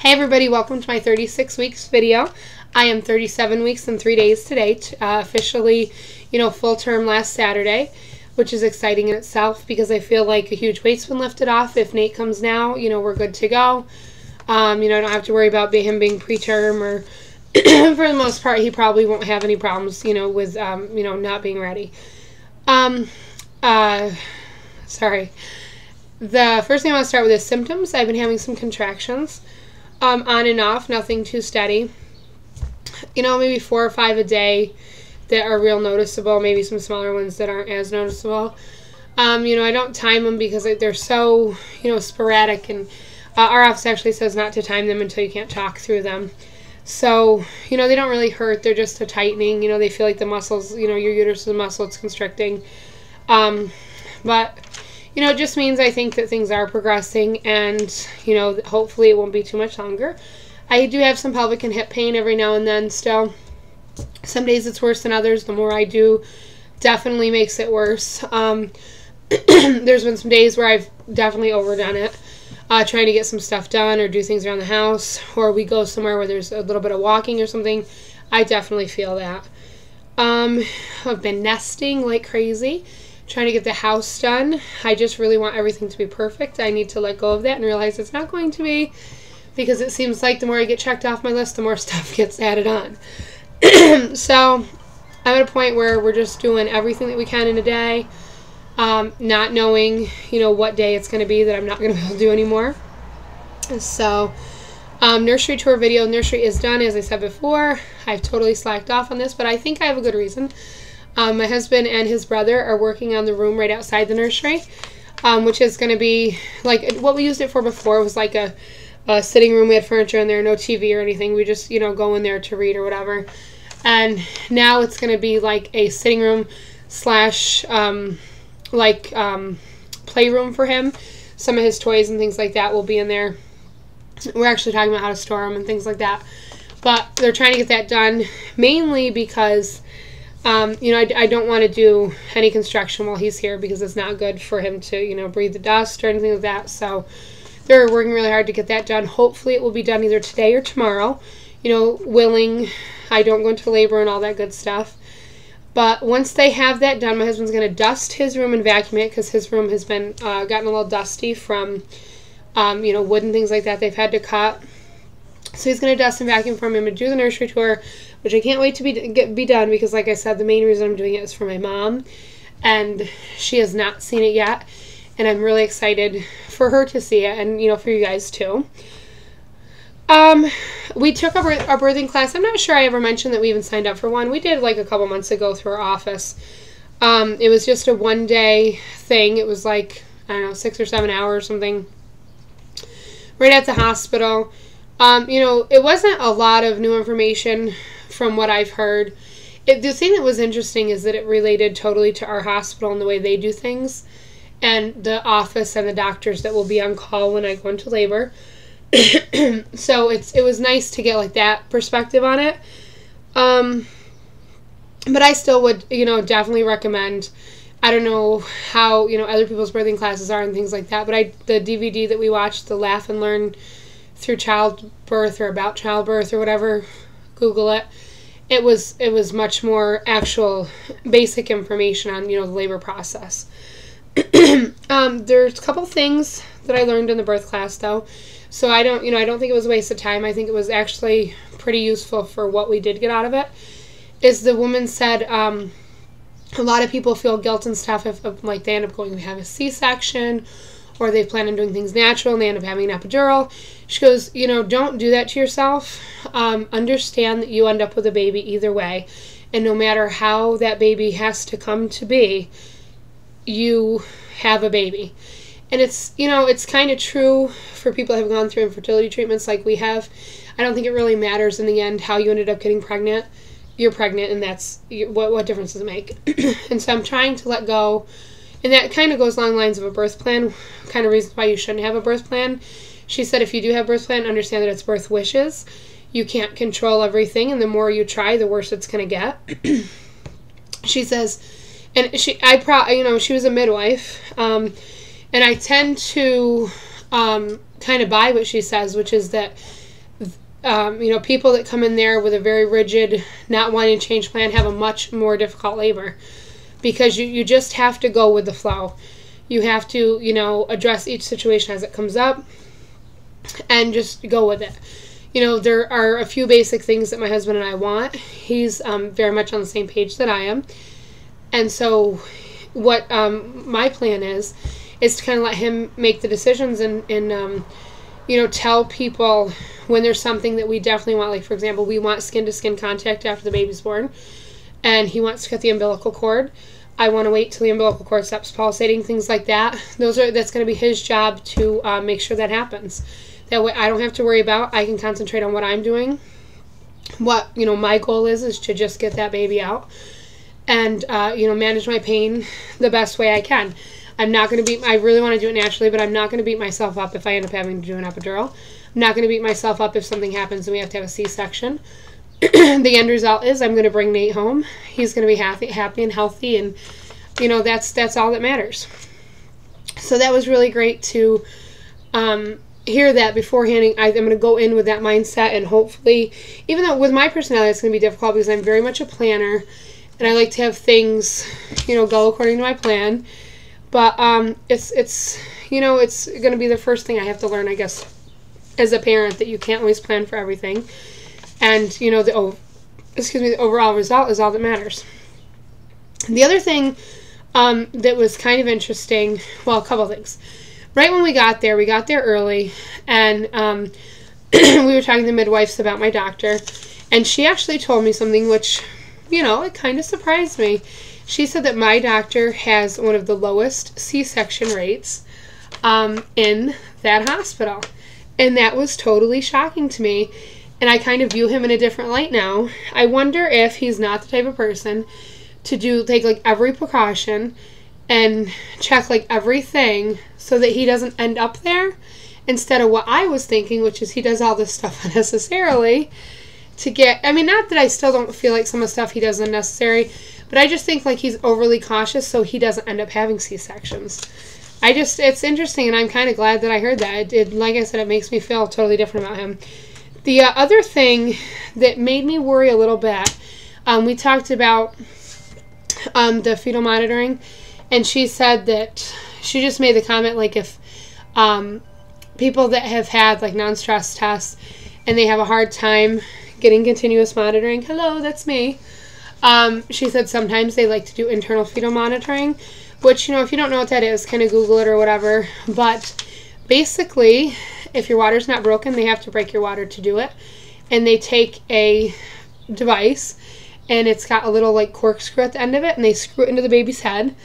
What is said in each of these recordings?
Hey everybody, welcome to my 36 weeks video. I am 37 weeks and 3 days today, officially, full term last Saturday, which is exciting in itself because I feel like a huge weight's been lifted off. If Nate comes now, we're good to go. I don't have to worry about him being preterm, or for the most part, he probably won't have any problems, with, not being ready. Sorry. The first thing I want to start with is symptoms. I've been having some contractions. On and off, nothing too steady. Maybe 4 or 5 a day that are real noticeable, maybe some smaller ones that aren't as noticeable. I don't time them because they're so, sporadic, and our office actually says not to time them until you can't talk through them. So, they don't really hurt, they're just a tightening, they feel like the muscles, your uterus is a muscle, it's constricting. But it just means I think that things are progressing, and, hopefully it won't be too much longer. I do have some pelvic and hip pain every now and then still. Some days it's worse than others. The more I do, definitely makes it worse. There's been some days where I've definitely overdone it, trying to get some stuff done or do things around the house, or we go somewhere where there's a little bit of walking or something. I definitely feel that. I've been nesting like crazy, trying to get the house done. I just really want everything to be perfect. I need to let go of that and realize it's not going to be, because it seems like the more I get checked off my list, the more stuff gets added on. So I'm at a point where we're just doing everything that we can in a day, not knowing, what day it's going to be that I'm not going to be able to do anymore. So nursery tour video. Nursery is done, as I said before. I've totally slacked off on this, but I think I have a good reason. My husband and his brother are working on the room right outside the nursery, which is going to be like what we used it for before. Was like a sitting room. We had furniture in there, no TV or anything. We just, go in there to read or whatever. And now it's going to be like a sitting room slash playroom for him. Some of his toys and things like that will be in there. We're actually talking about how to store them and things like that. But they're trying to get that done mainly because I don't want to do any construction while he's here, because it's not good for him to, breathe the dust or anything like that. So they're working really hard to get that done. Hopefully it will be done either today or tomorrow, willing I don't go into labor and all that good stuff. But once they have that done, my husband's going to dust his room and vacuum it, because his room has been gotten a little dusty from, wood and things like that they've had to cut. So he's going to dust and vacuum for him. I'm going to do the nursery tour, which I can't wait to be done, because like I said, the main reason I'm doing it is for my mom, and she has not seen it yet, and I'm really excited for her to see it, and for you guys too. We took our birthing class. I'm not sure I ever mentioned that we even signed up for one. We did like a couple months ago through our office. It was just a one-day thing. It was like, I don't know, 6 or 7 hours or something, right at the hospital. It wasn't a lot of new information from what I've heard. The thing that was interesting is that it related totally to our hospital and the way they do things, and the office and the doctors that will be on call when I go into labor. So it was nice to get like that perspective on it. But I still would, definitely recommend. I don't know how, other people's birthing classes are and things like that, but the DVD that we watched, the Laugh and Learn Through Childbirth or About Childbirth or whatever, Google it. It was much more actual basic information on, the labor process. There's a couple things that I learned in the birth class though. So I don't think it was a waste of time. I think it was actually pretty useful for what we did get out of it. Is the woman said, a lot of people feel guilt and stuff if like they end up going to have a C-section, or they plan on doing things natural and they end up having an epidural. She goes, don't do that to yourself. Understand that you end up with a baby either way. And no matter how that baby has to come to be, you have a baby. And it's, it's kind of true for people that have gone through infertility treatments like we have. I don't think it really matters in the end how you ended up getting pregnant. You're pregnant, and that's, what difference does it make? And so I'm trying to let go. And that kind of goes along the lines of a birth plan, kind of reasons why you shouldn't have a birth plan. She said if you do have a birth plan, understand that it's birth wishes. You can't control everything, and the more you try, the worse it's going to get. She says, and she was a midwife, and I tend to kind of buy what she says, which is that People that come in there with a very rigid, not wanting to change plan have a much more difficult labor, because you just have to go with the flow. You have to, address each situation as it comes up and just go with it. There are a few basic things that my husband and I want. He's very much on the same page that I am. And so what my plan is to kind of let him make the decisions and tell people when there's something that we definitely want. Like, for example, we want skin-to-skin contact after the baby's born, and he wants to cut the umbilical cord. I want to wait till the umbilical cord stops pulsating, things like that. That's going to be his job to make sure that happens. That way I don't have to worry about. I can concentrate on what I'm doing. What, my goal is to just get that baby out and, manage my pain the best way I can. I'm not going to I really want to do it naturally, but I'm not going to beat myself up if I end up having to do an epidural. I'm not going to beat myself up if something happens and we have to have a C-section. The end result is I'm going to bring Nate home. He's going to be happy and healthy, and, that's all that matters. So that was really great to hear that beforehand. I'm going to go in with that mindset, and hopefully, even though with my personality it's going to be difficult because I'm very much a planner, and I like to have things, go according to my plan. But it's going to be the first thing I have to learn, I guess, as a parent, that you can't always plan for everything. And, the overall result is all that matters. The other thing that was kind of interesting, well, a couple things. Right when we got there early, and we were talking to the midwives about my doctor, and she actually told me something which, it kind of surprised me. She said that my doctor has one of the lowest C-section rates in that hospital. And that was totally shocking to me. And I kind of view him in a different light now. I wonder if he's not the type of person to take like every precaution and check like everything so that he doesn't end up there, instead of what I was thinking, which is he does all this stuff unnecessarily not that I still don't feel like some of the stuff he does is unnecessary, but I just think like he's overly cautious so he doesn't end up having C-sections. It's interesting, and I'm kind of glad that I heard that. Like I said, it makes me feel totally different about him. The other thing that made me worry a little bit, we talked about the fetal monitoring, and she said that she just made the comment, like, if people that have had like non-stress tests and they have a hard time getting continuous monitoring, hello, that's me. She said sometimes they like to do internal fetal monitoring, which, if you don't know what that is, kind of Google it or whatever. But basically, if your water's not broken, they have to break your water to do it. And they take a device, and it's got a little like corkscrew at the end of it, and they screw it into the baby's head,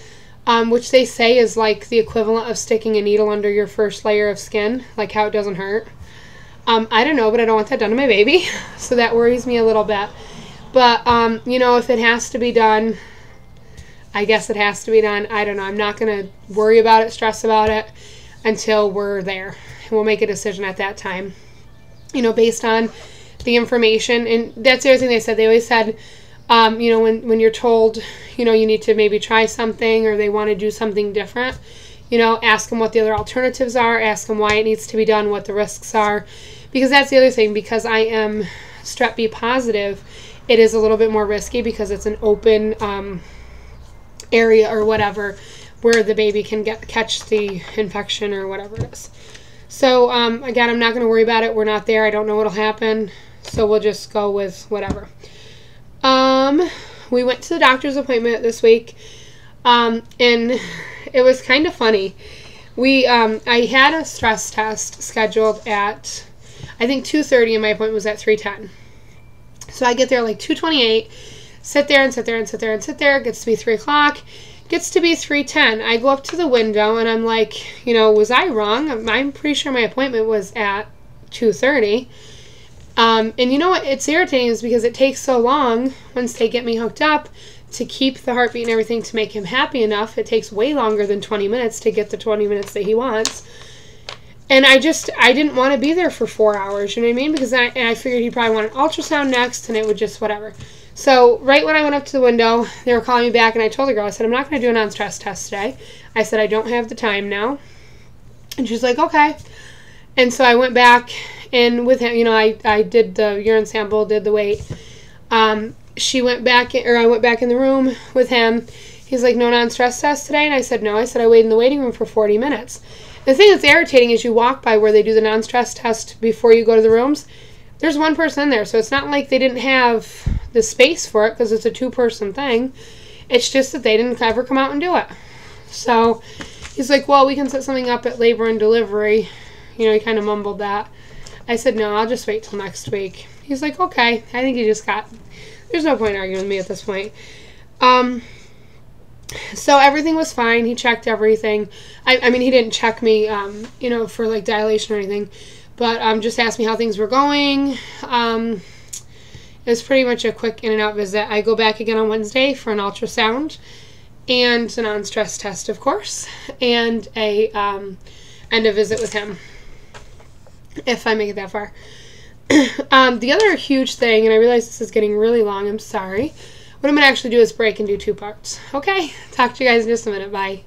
which they say is like the equivalent of sticking a needle under your first layer of skin, like how it doesn't hurt. I don't know, but I don't want that done to my baby, so that worries me a little bit. But, if it has to be done, I guess it has to be done. I don't know. I'm not going to worry about it, stress about it until we're there. We'll make a decision at that time, based on the information. And that's the other thing they said. They always said, when you're told, you need to maybe try something, or they want to do something different, ask them what the other alternatives are, ask them why it needs to be done, what the risks are. Because that's the other thing, because I am strep B positive, it is a little bit more risky because it's an open area or whatever where the baby can catch the infection or whatever it is. So, again, I'm not going to worry about it. We're not there. I don't know what'll happen. So we'll just go with whatever. We went to the doctor's appointment this week, and it was kind of funny. I had a stress test scheduled at, I think, 2:30, and my appointment was at 3:10. So I get there like 2:28, sit there and sit there and sit there and sit there. It gets to be 3 o'clock. Gets to be 3:10. I go up to the window, and I'm like, was I wrong? I'm pretty sure my appointment was at 2:30. And you know what? It's irritating is because it takes so long once they get me hooked up to keep the heartbeat and everything to make him happy enough. It takes way longer than 20 minutes to get the 20 minutes that he wants. And I didn't want to be there for 4 hours, you know what I mean? Because I figured he'd probably want an ultrasound next, and it would just whatever. So right when I went up to the window, they were calling me back, and I told the girl, I said, I'm not going to do a non-stress test today. I said, I don't have the time now. And she's like, okay. And so I went back, And with him, you know, I did the urine sample, did the weight. She went back, or I went back in the room with him. He's like, no non-stress test today? And I said, no. I said, I waited in the waiting room for 40 minutes. The thing that's irritating is you walk by where they do the non-stress test before you go to the rooms. There's one person in there, so it's not like they didn't have the space for it because it's a 2-person thing. It's just that they didn't ever come out and do it. So he's like, well, we can set something up at labor and delivery. You know, he kind of mumbled that. I said, no, I'll just wait till next week. He's like, okay. I think he just got... There's no point arguing with me at this point. So everything was fine. He checked everything. I mean, he didn't check me, you know, for, like, dilation or anything. But just asked me how things were going. It was pretty much a quick in-and-out visit. I go back again on Wednesday for an ultrasound and a non-stress test, of course, and a visit with him, if I make it that far. The other huge thing, and I realize this is getting really long, I'm sorry. What I'm going to actually do is break and do 2 parts. Okay? Talk to you guys in just a minute. Bye.